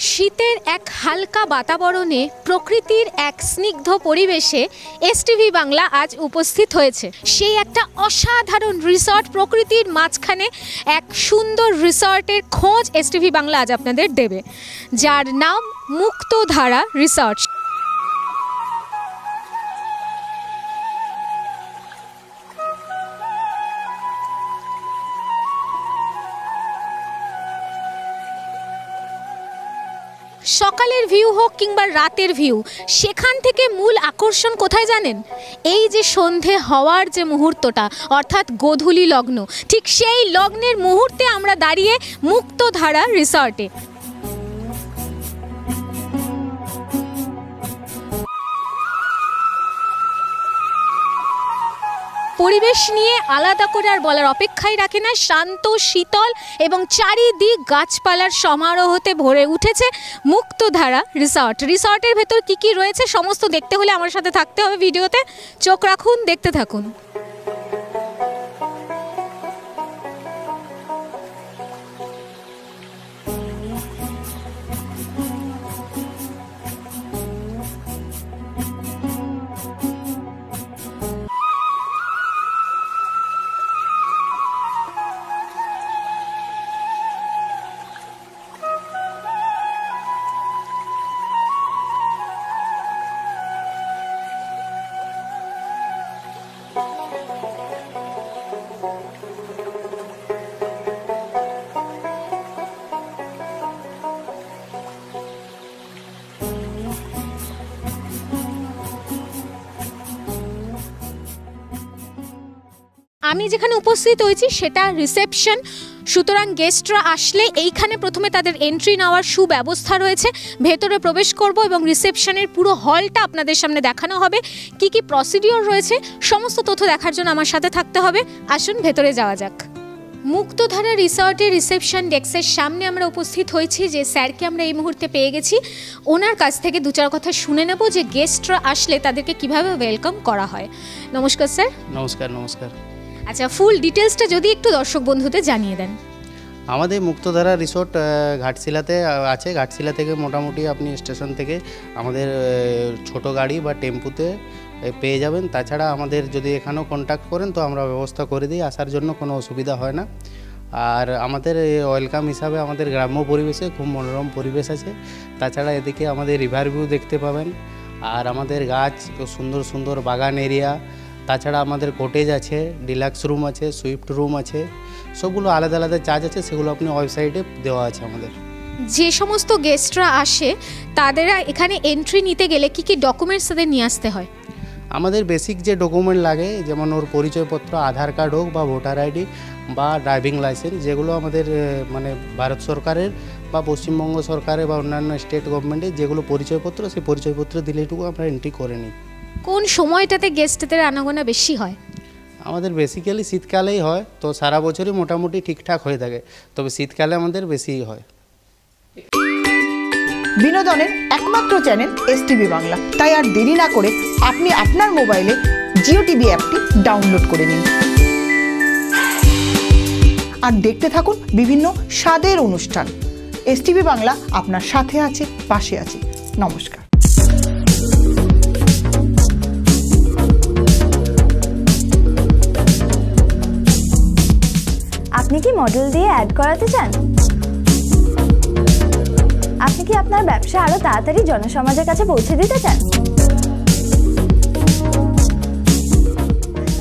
শীতের এক হালকা বাতাবরণে প্রকৃতির এক স্নিগ্ধ পরিবেশে এসটিভি বাংলা আজ উপস্থিত হয়েছে। সেই একটা অসাধারণ রিসর্ট, প্রকৃতির মাঝখানে এক সুন্দর রিসর্টের খোঁজ এসটিভি বাংলা আজ আপনাদের দেবে, যার নাম মুক্তধারা রিসর্ট। সকালের ভিউ হোক কিংবা রাতের ভিউ, সেখান থেকে মূল আকর্ষণ কোথায় জানেন? এই যে সন্ধে হওয়ার যে মুহূর্তটা, অর্থাৎ গোধূলি লগ্ন, ঠিক সেই লগ্নের মুহূর্তে আমরা দাঁড়িয়ে মুক্তধারা রিসর্টে। পরিবেশ নিয়ে আলাদা করে আর বলার অপেক্ষাই রাখে না। শান্ত, শীতল এবং চারিদিক গাছপালার সমারোহতে ভরে উঠেছে মুক্তধারা রিসর্ট। রিসর্টের ভেতর কি কি রয়েছে সমস্ত দেখতে হলে আমার সাথে থাকতে হবে ভিডিওতে। চোখ রাখুন, দেখতে থাকুন। আমি যেখানে উপস্থিত হয়েছি সেটা রিসেপশন, সুতরাং গেস্টরা আসলে এইখানে প্রথমে তাদের এন্ট্রি নেওয়ার সুব্যবস্থা রয়েছে। ভেতরে প্রবেশ করব এবং রিসেপশনের পুরো হলটা আপনাদের সামনে দেখানো হবে। কি কি প্রসিডিওর রয়েছে সমস্ত তথ্য দেখার জন্য আমার সাথে থাকতে হবে। আসুন ভেতরে যাওয়া যাক। মুক্তধারা রিসর্টের রিসেপশন ডেস্কের সামনে আমরা উপস্থিত হয়েছি। যে স্যারকে আমরা এই মুহূর্তে পেয়ে গেছি, ওনার কাছ থেকে দু চার কথা শুনে নেব যে গেস্টরা আসলে তাদেরকে কিভাবে ওয়েলকাম করা হয়। নমস্কার স্যার। নমস্কার। নমস্কার। আচ্ছা, ফুল ডিটেলসটা যদি একটু দর্শক বন্ধুদের জানিয়ে দেন। আমাদের মুক্তধারা রিসোর্ট ঘাটশিলাতে আছে। ঘাটশিলা থেকে মোটামুটি আপনি স্টেশন থেকে আমাদের ছোট গাড়ি বা টেম্পুতে পেয়ে যাবেন। তাছাড়া আমাদের যদি এখানেও কন্ট্যাক্ট করেন তো আমরা ব্যবস্থা করে দিই, আসার জন্য কোনো অসুবিধা হয় না। আর আমাদের ওয়েলকাম হিসাবে আমাদের গ্রাম্য পরিবেশে খুব মনোরম পরিবেশ আছে। তাছাড়া এদিকে আমাদের রিভার ভিউ দেখতে পাবেন। আর আমাদের গাছ, সুন্দর সুন্দর বাগান এরিয়া, তাছাড়া আমাদের কটেজ আছে, ডিলাক্স রুম আছে, সুইফট রুম আছে, সবগুলো আলাদা আলাদা চার্জ আছে, সেগুলো আপনি ওয়েবসাইটে দেওয়া আছে আমাদের। যে সমস্ত গেস্টরা আসে তাদের এখানে এন্ট্রি নিতে গেলে কি কি ডকুমেন্টস তাদের নিয়ে আসতে হয়? আমাদের বেসিক যে ডকুমেন্ট লাগে, যেমন ওর পরিচয়পত্র, আধার কার্ড হোক বা ভোটার আইডি বা ড্রাইভিং লাইসেন্স, যেগুলো আমাদের মানে ভারত সরকারের বা পশ্চিমবঙ্গ সরকারের বা অন্যান্য স্টেট গভর্নমেন্টের যেগুলো পরিচয়পত্র, সেই পরিচয়পত্র দিলেটুকু আমরা এন্ট্রি করে নিই। কোন সময়টাতে গেস্টদের আনাগোনা বেশি হয়? আমাদের বেসিক্যালি শীতকালেই হয়, তো সারা বছরই মোটামুটি ঠিকঠাক হয়ে থাকে, তবে শীতকালে আমাদের বেশিই হয়। বিনোদনের একমাত্র চ্যানেল এসটিভি বাংলা, তাই আর দেরি না করে আপনি আপনার মোবাইলে জিও টিভি অ্যাপটি ডাউনলোড করে নিন আর দেখতে থাকুন বিভিন্ন স্বাদের অনুষ্ঠান। এসটিভি বাংলা আপনার সাথে আছে, পাশে আছে। নমস্কার। আপনি কি মডেল দিয়ে অ্যাড করাতে চান? আপনি কি আপনার ব্যবসা আরো তাড়াতাড়ি জনসমাজের কাছে পৌঁছে দিতে চান?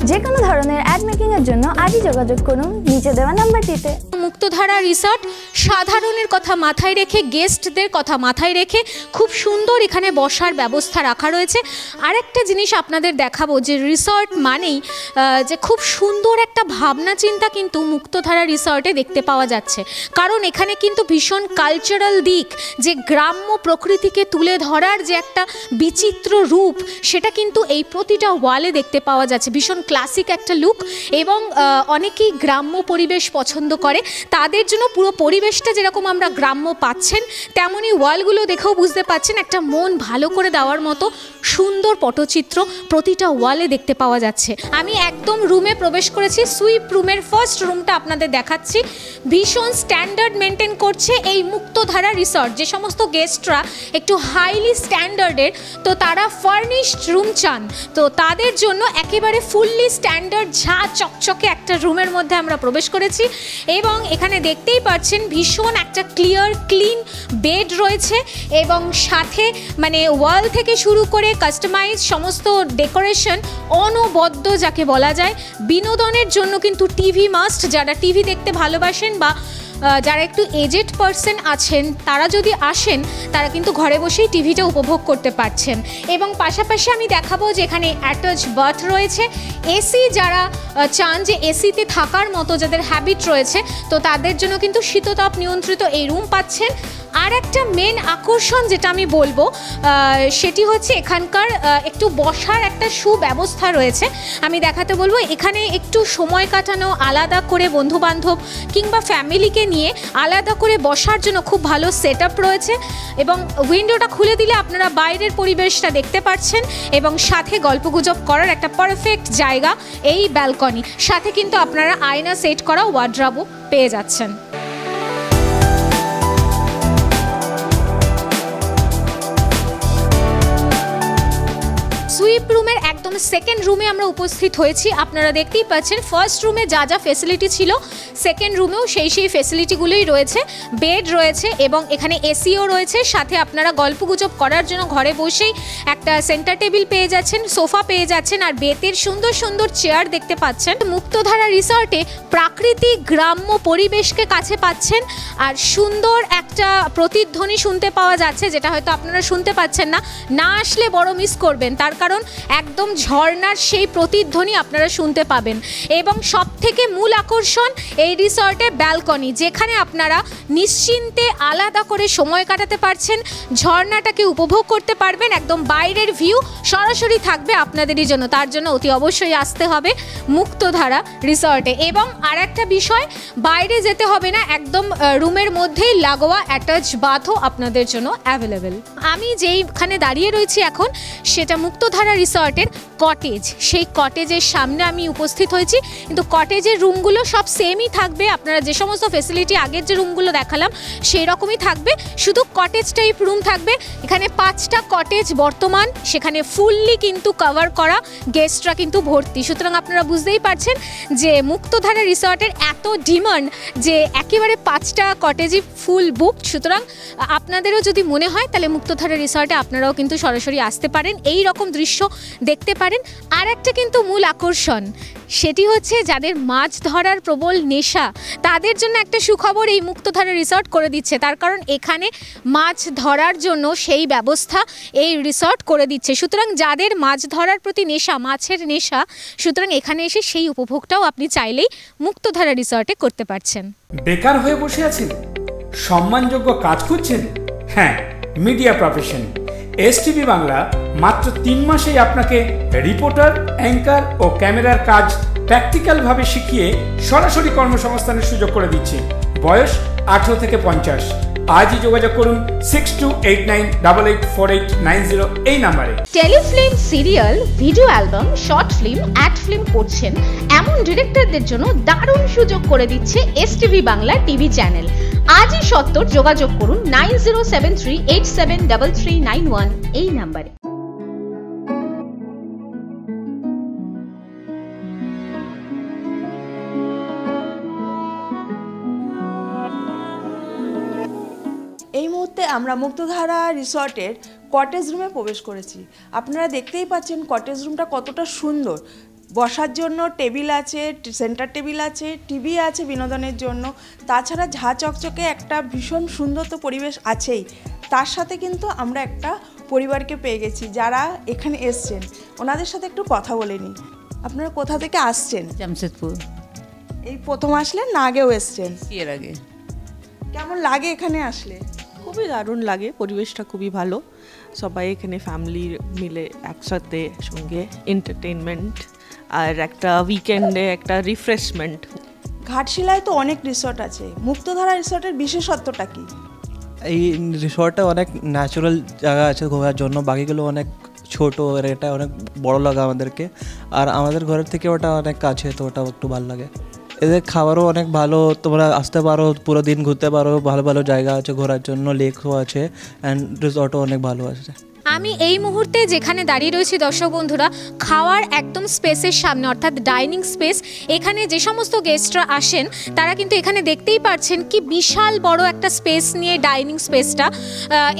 যে কোনো ধরনের অ্যাড মেকিং এর জন্য আজই যোগাযোগ করুন নিচে দেওয়া নাম্বারটিতে। মুক্তধারা রিসর্ট সাধারণের কথা মাথায় রেখে, গেস্টদের কথা মাথায় রেখে খুব সুন্দর এখানে বসার ব্যবস্থা রাখা রয়েছে। আরেকটা জিনিস আপনাদের দেখাবো, যে রিসর্ট মানেই যে খুব সুন্দর একটা ভাবনা চিন্তা কিন্তু মুক্তধারা রিসর্টে দেখতে পাওয়া যাচ্ছে। কারণ এখানে কিন্তু ভীষণ কালচারাল দিক, যে গ্রাম্য প্রকৃতিকে তুলে ধরার যে একটা বিচিত্র রূপ, সেটা কিন্তু এই প্রতিটা ওয়ালে দেখতে পাওয়া যাচ্ছে। ভীষণ ক্লাসিক একটা লুক এবং অনেকেই গ্রাম্য পরিবেশ পছন্দ করে। তাদের জন্য পুরো পরিবেশটা যেরকম আমরা গ্রাম্য পাচ্ছেন, তেমনই ওয়ালগুলো দেখেও বুঝতে পাচ্ছেন একটা মন ভালো করে দেওয়ার মতো সুন্দর পটচিত্র প্রতিটা ওয়ালে দেখতে পাওয়া যাচ্ছে। আমি একদম রুমে প্রবেশ করেছি, সুইপ রুমের ফার্স্ট রুমটা আপনাদের দেখাচ্ছি। ভীষণ স্ট্যান্ডার্ড মেনটেন করছে এই মুক্তধারা রিসর্ট। যে সমস্ত গেস্টরা একটু হাইলি স্ট্যান্ডার্ডের, তো তারা ফার্নিশড রুম চান, তো তাদের জন্য একেবারে ফুললি স্ট্যান্ডার্ড ঝা চকচকে একটা রুমের মধ্যে আমরা প্রবেশ করেছি। এবং এখানে দেখতেই পাচ্ছেন ভীষণ একটা ক্লিয়ার ক্লিন বেড রয়েছে, এবং সাথে মানে ওয়াল থেকে শুরু করে কাস্টমাইজ সমস্ত ডেকোরেশন অনবদ্য যাকে বলা যায়। বিনোদনের জন্য কিন্তু টিভি মাস্ট, যারা টিভি দেখতে ভালোবাসেন বা যারা একটু এজেড পারসন আছেন তারা যদি আসেন তারা কিন্তু ঘরে বসেই টিভিটা উপভোগ করতে পারছেন। এবং পাশাপাশি আমি দেখাবো যে এখানে অ্যাটাচ বাথ রয়েছে। এসি যারা চান যে এসিতে থাকার মতো যাদের হ্যাবিট রয়েছে, তো তাদের জন্য কিন্তু শীততাপ নিয়ন্ত্রিত এই রুম পাচ্ছেন। আর একটা মেন আকর্ষণ যেটা আমি বলবো সেটি হচ্ছে এখানকার একটু বসার একটা সুব্যবস্থা রয়েছে। আমি দেখাতে বলবো এখানে একটু সময় কাটানো, আলাদা করে বন্ধুবান্ধব কিংবা ফ্যামিলিকে নিয়ে আলাদা করে বসার জন্য খুব ভালো সেট আপ রয়েছে। এবং উইন্ডোটা খুলে দিলে আপনারা বাইরের পরিবেশটা দেখতে পাচ্ছেন, এবং সাথে গল্পগুজব করার একটা পারফেক্ট জায়গা এই ব্যালকনি। সাথে কিন্তু আপনারা আয়না সেট করা ওয়ার্ড্রবও পেয়ে যাচ্ছেন। সুইপ রুমের একদম সেকেন্ড রুমে আমরা উপস্থিত হয়েছি। আপনারা দেখতেই পাচ্ছেন ফার্স্ট রুমে যা যা ফেসিলিটি ছিল সেকেন্ড রুমেও সেই ফেসিলিটিগুলোই রয়েছে। বেড রয়েছে এবং এখানে এসিও রয়েছে। সাথে আপনারা গল্পগুজব করার জন্য ঘরে বসেই একটা সেন্টার টেবিল পেয়ে যাচ্ছেন, সোফা পেয়ে যাচ্ছেন, আর বেতের সুন্দর সুন্দর চেয়ার দেখতে পাচ্ছেন। মুক্তধারা রিসর্টে প্রাকৃতিক গ্রাম্য পরিবেশকে কাছে পাচ্ছেন, আর সুন্দর একটা প্রতিধ্বনি শুনতে পাওয়া যাচ্ছে, যেটা হয়তো আপনারা শুনতে পাচ্ছেন না, না আসলে বড় মিস করবেন। তার কারণ একদম ঝর্ণার সেই প্রতিধ্বনি আপনারা শুনতে পাবেন। এবং সব থেকে মূল আকর্ষণ এই রিসর্টে ব্যালকনি, যেখানে আপনারা নিশ্চিন্তে আলাদা করে সময় কাটাতে পারছেন, ঝর্ণাটাকে উপভোগ করতে পারবেন। একদম বাইরের ভিউ সরাসরি থাকবে আপনাদেরই জন্য। তার জন্য অতি অবশ্যই আসতে হবে মুক্তধারা রিসর্টে। এবং আর একটা বিষয়, বাইরে যেতে হবে না, একদম রুমের মধ্যেই লাগোয়া অ্যাটাচ বাথও আপনাদের জন্য অ্যাভেলেবেল। আমি যেইখানে দাঁড়িয়ে রয়েছি এখন সেটা মুক্তধারা রিসর্টের কটেজ। সেই কটেজের সামনে আমি উপস্থিত হয়েছি, কিন্তু কটেজের রুমগুলো সব সেমই থাকবে। আপনারা যে সমস্ত ফেসিলিটি আগের যে রুমগুলো দেখালাম সেই রকমই থাকবে, শুধু কটেজ টাইপ রুম থাকবে। এখানে 5টা কটেজ বর্তমান, সেখানে ফুললি কিন্তু কভার করা, গেস্টরা কিন্তু ভর্তি। সুতরাং আপনারা বুঝতেই পারছেন যে মুক্তধারা রিসর্টের এত ডিমান্ড যে একেবারে 5টা কটেজই ফুল বুকড। সুতরাং আপনাদেরও যদি মনে হয় তাহলে মুক্তধারা রিসর্টে আপনারাও কিন্তু সরাসরি আসতে পারেন, এই রকম দৃশ্য দেখতে পারেন। আর একটা কিন্তু মূল আকর্ষণ, সেটি হচ্ছে যাদের মাছ ধরার প্রবল নেশা তাদের জন্য একটা সুখবর এই মুক্তধারা রিসর্ট করে দিচ্ছে। তার কারণ এখানে মাছ ধরার জন্য সেই ব্যবস্থা এই রিসর্ট করে দিচ্ছে। সুতরাং যাদের মাছ ধরার প্রতি নেশা, মাছের নেশা, সুতরাং এখানে এসে সেই উপভোগটাও আপনি চাইলেই মুক্তধারা রিসর্টে করতে পারছেন। বেকার হয়ে বসে আছেন, সম্মানযোগ্য কাজ খুঁজছেন? হ্যাঁ, মিডিয়া প্রফেশন এসটিভি বাংলা মাত্র 3 মাসেই আপনাকে রিপোর্টার, অ্যাঙ্কার ও ক্যামেরার কাজ প্র্যাকটিক্যালভাবে শিখিয়ে সরাসরি কর্মসংস্থানের সুযোগ করে দিচ্ছে। বয়স 18 থেকে 50। আজই যোগাযোগ করুন 6289884890 এই নাম্বারে। Telefilm, serial, video album, short film, ad film করছেন এমন ডিরেক্টরদের জন্য দারুণ সুযোগ করে দিচ্ছে এসটিভি বাংলা টিভি চ্যানেল। আজই সত্তর যোগাযোগ করুন 9073873391 এই নাম্বারে। এই মুহূর্তে আমরা মুক্তধারা রিসর্টের কটেজ রুমে প্রবেশ করেছি। আপনারা দেখতেই পাচ্ছেন কটেজ রুমটা কতটা সুন্দর। বসার জন্য টেবিল আছে, সেন্টার টেবিল আছে, টিভি আছে বিনোদনের জন্য, তাছাড়া ঝা চকচকে একটা ভীষণ সুন্দর তো পরিবেশ আছেই। তার সাথে কিন্তু আমরা একটা পরিবারকে পেয়ে গেছি যারা এখানে এসছেন। ওনাদের সাথে একটু কথা বলে নিই। আপনারা কোথা থেকে আসছেন? জামশেদপুর। এই প্রথম আসলেন না আগেও এসছেন? এর আগে। কেমন লাগে এখানে আসলে? খুবই দারুণ লাগে, পরিবেশটা খুবই ভালো। সবাই এখানে ফ্যামিলি মিলে একসাথে সঙ্গে এন্টারটেনমেন্ট আর একটা উইকেন্ডে একটা রিফ্রেশমেন্ট। ঘাটশিলায় তো অনেক রিসর্ট আছে, মুক্তধারা রিসর্টের বিশেষত্বটা কি? এই রিসর্টে অনেক ন্যাচারাল জায়গা আছে ঘোরার জন্য, বাকিগুলো অনেক ছোট, আর এটা অনেক বড় লাগে আমাদেরকে, আর আমাদের ঘরের থেকে ওটা অনেক কাছে, তো ওটা একটু ভালো লাগে। এদের খাবারও অনেক ভালো, তোমরা আসতে পারো, পুরো দিন ঘুরতে পারো, ভালো ভালো জায়গা আছে ঘোরার জন্য, লেকও আছে অ্যান্ড রিসর্টও অনেক ভালো আছে। আমি এই মুহূর্তে যেখানে দাঁড়িয়ে রয়েছি দর্শক বন্ধুরা, খাওয়ার একদম স্পেসের সামনে, অর্থাৎ ডাইনিং স্পেস। এখানে যে সমস্ত গেস্টরা আসেন তারা কিন্তু এখানে দেখতেই পাচ্ছেন কি বিশাল বড় একটা স্পেস নিয়ে ডাইনিং স্পেসটা,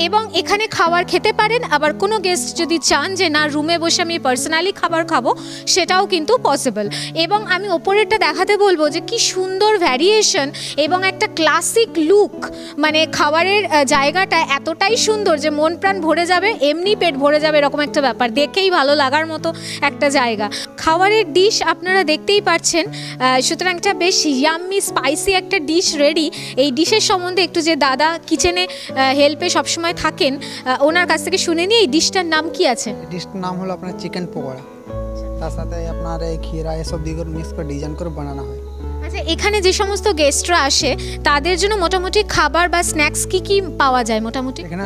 এবং এখানে খাবার খেতে পারেন। আবার কোনো গেস্ট যদি চান যে না রুমে বসে আমি পার্সোনালি খাবার খাবো, সেটাও কিন্তু পসিবল। এবং আমি ওপরেরটা দেখাতে বলবো যে কি সুন্দর ভ্যারিয়েশন এবং একটা ক্লাসিক লুক, মানে খাবারের জায়গাটা এতটাই সুন্দর যে মন প্রাণ ভরে যাবে, এমনি পেট ভরে যাবে এরকম একটা ব্যাপার, দেখেই ভালো লাগার মতো একটা জায়গা। খাবারের ডিশ আপনারা দেখতেই পাচ্ছেন, সুতরাং একটা বেশ ইয়াম্মি স্পাইসি একটা ডিশ রেডি। এই ডিশের সম্বন্ধে একটু যে দাদা কিচেনে হেল্পে সবসময় থাকেন, ওনার কাছ থেকে শুনে নিই এই ডিশটার নাম কি আছে। ডিশটার নাম হলো আপনার চিকেন পকোড়া, তার সাথে আপনার এই ক্ষীরা এসব দিয়ে মিক্স করে ডিজাইন করে বানানো হয়। আচ্ছা, এখানে যে সমস্ত গেস্টরা আসে তাদের জন্য মোটামুটি খাবার বা স্ন্যাক্স কি কি পাওয়া যায় মোটামুটি? এখানে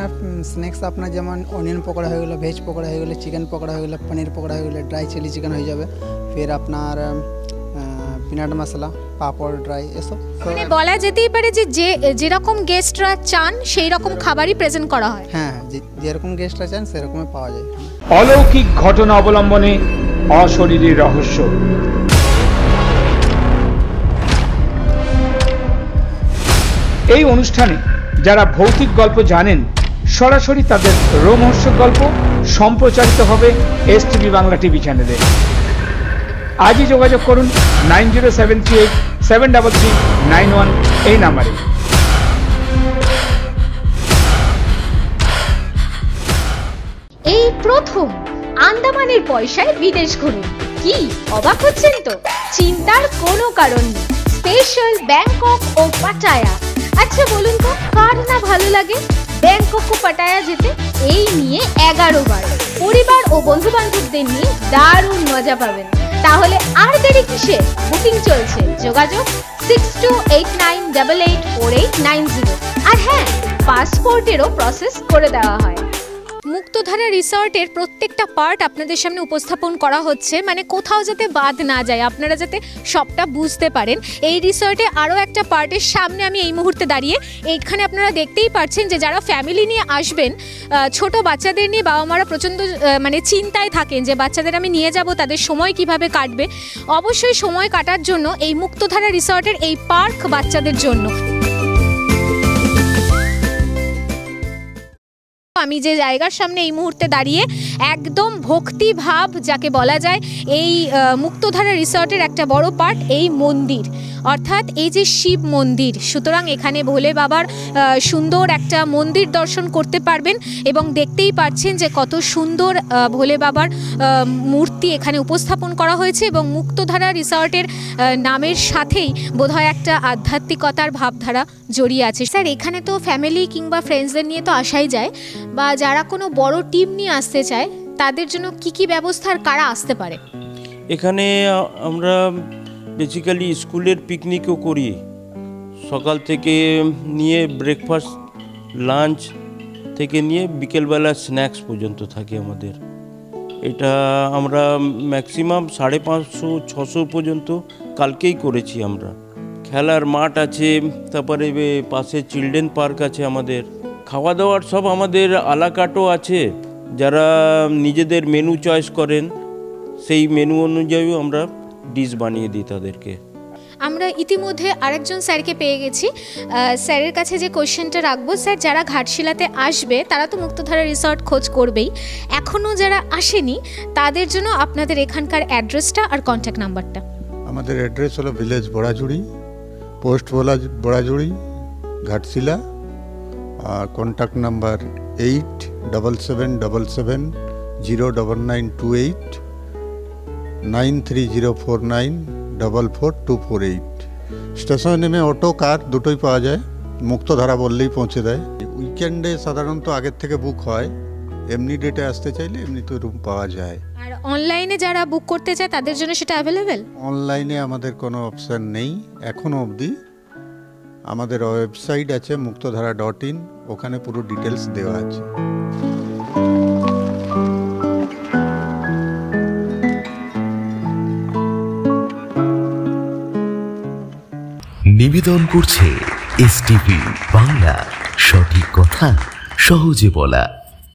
স্ন্যাক্স আপনার যেমন অনিয়ন পকোড়া হয়ে গেলো, ভেজ পকোড়া হয়ে গেলো, চিকেন পকোড়া হয়ে গেলো, পনির পকোড়া হয়ে গেলো, ড্রাই চিলি চিকেন হয়ে যাবে, ফের আপনার পিনাট মশলা, পাপড়, ড্রাই, এসব। মানে বলা যেতেই পারে যে যেরকম গেস্টরা চান সেই রকম খাবারই প্রেজেন্ট করা হয়। হ্যাঁ, যেরকম গেস্টরা চান সেরকমই পাওয়া যায়। অলৌকিক ঘটনা অবলম্বনে অশরীরী রহস্য। এই অনুষ্ঠানে যারা ভৌতিক গল্প জানেন সরাসরি তাদের রোমহর্ষক গল্প সম্প্রচারিত হবে এসটিভি বাংলা টিভি চ্যানেলে। আজই যোগাযোগ করুন 9073873391 এই নাম্বারে। এই প্রথম আন্দামানের পয়সায় বিদেশ ঘুরে কি অবাক হচ্ছেন তো? চিন্তার কোনো কারণ নেই। স্পেশাল ব্যাংকক ও পাটায়া। আচ্ছা বলুন তো কার না ভালো লাগে ব্যাংকক ও পাটায়া যেতে? এই নিয়ে 11 বার পরিবার ও বন্ধু বান্ধবদের নিয়ে দারুণ মজা পাবেন। তাহলে আর দেরি কিসে? বুকিং চলছে, যোগাযোগ 6289884890। আর হ্যাঁ, পাসপোর্টেরও প্রসেস করে দেওয়া হয়। মুক্তধারা রিসর্টের প্রত্যেকটা পার্ট আপনাদের সামনে উপস্থাপন করা হচ্ছে, মানে কোথাও যাতে বাদ না যায়, আপনারা যাতে সবটা বুঝতে পারেন। এই রিসর্টে আরও একটা পার্টের সামনে আমি এই মুহূর্তে দাঁড়িয়ে, এইখানে আপনারা দেখতেই পাচ্ছেন যে যারা ফ্যামিলি নিয়ে আসবেন, ছোট বাচ্চাদের নিয়ে বাবা মারা প্রচণ্ড মানে চিন্তায় থাকেন যে বাচ্চাদের আমি নিয়ে যাব, তাদের সময় কিভাবে কাটবে। অবশ্যই সময় কাটার জন্য এই মুক্তধারা রিসর্টের এই পার্ক বাচ্চাদের জন্য। আমি যে জায়গার সামনে এই মুহূর্তে দাঁড়িয়ে, একদম ভক্তিভাব যাকে বলা যায়, এই মুক্তধারা রিসর্টের একটা বড় পার্ট এই মন্দির, অর্থাৎ এই যে শিব মন্দির। সুতরাং এখানে ভোলে বাবার সুন্দর একটা মন্দির দর্শন করতে পারবেন এবং দেখতেই পাচ্ছেন যে কত সুন্দর ভোলে বাবার মূর্তি এখানে উপস্থাপন করা হয়েছে। এবং মুক্তধারা রিসর্টের নামের সাথেই বোধহয় একটা আধ্যাত্মিকতার ভাবধারা জড়িয়ে আছে। স্যার, এখানে তো ফ্যামিলি কিংবা ফ্রেন্ডসদের নিয়ে তো আসাই যায়, বা যারা কোনো বড় টিম নিয়ে আসতে চায় তাদের জন্য কি কি ব্যবস্থার কারা আসতে পারে? এখানে আমরা বেসিক্যালি স্কুলের পিকনিকও করি, সকাল থেকে নিয়ে ব্রেকফাস্ট, লাঞ্চ থেকে নিয়ে বিকেলবেলা স্ন্যাক্স পর্যন্ত থাকে আমাদের। এটা আমরা ম্যাক্সিমাম 550-600 পর্যন্ত কালকেই করেছি আমরা। খেলার মাঠ আছে, তারপরে পাশে চিলড্রেন পার্ক আছে আমাদের। খাওয়া দাওয়ার সব আমাদের আলাকাটও আছে, যারা নিজেদের মেনু চয়েস করেন সেই মেনু অনুযায়ীও আমরা ডিশ বানিয়ে দিই তাদেরকে। আমরা ইতিমধ্যে আরেকজন স্যারকে পেয়ে গেছি। স্যারের কাছে যে কোয়েশ্চেনটা রাখবো, স্যার যারা ঘাটশিলাতে আসবে তারা তো মুক্তধারা রিসর্ট খোঁজ করবেই, এখনও যারা আসেনি তাদের জন্য আপনাদের এখানকার অ্যাড্রেসটা আর কন্ট্যাক্ট নাম্বারটা। আমাদের অ্যাড্রেস হলো ভিলেজ বড়াজুড়ি, পোস্ট বড়াজুড়ি, ঘাটশিলা। আর কন্ট্যাক্ট নাম্বার 8777709928, 9304944248। স্টেশনে নেমে অটো, কার দুটোই পাওয়া যায়, মুক্তধারা বললেই পৌঁছে দেয়। উইকেন্ডে সাধারণত আগের থেকে বুক হয়, এমনি ডেটে আসতে চাইলে এমনি তো রুম পাওয়া যায়। আর অনলাইনে যারা বুক করতে চায় তাদের জন্য সেটা অ্যাভেলেবেল? অনলাইনে আমাদের কোনো অপশান নেই এখনও অবধি। আমাদের ওয়েবসাইট আছে muktodhara.in, ওখানে পুরো ডিটেলস দেওয়া আছে। নিবেদন করছে এসটিভি বাংলা, সঠিক কথা সহজে বলা।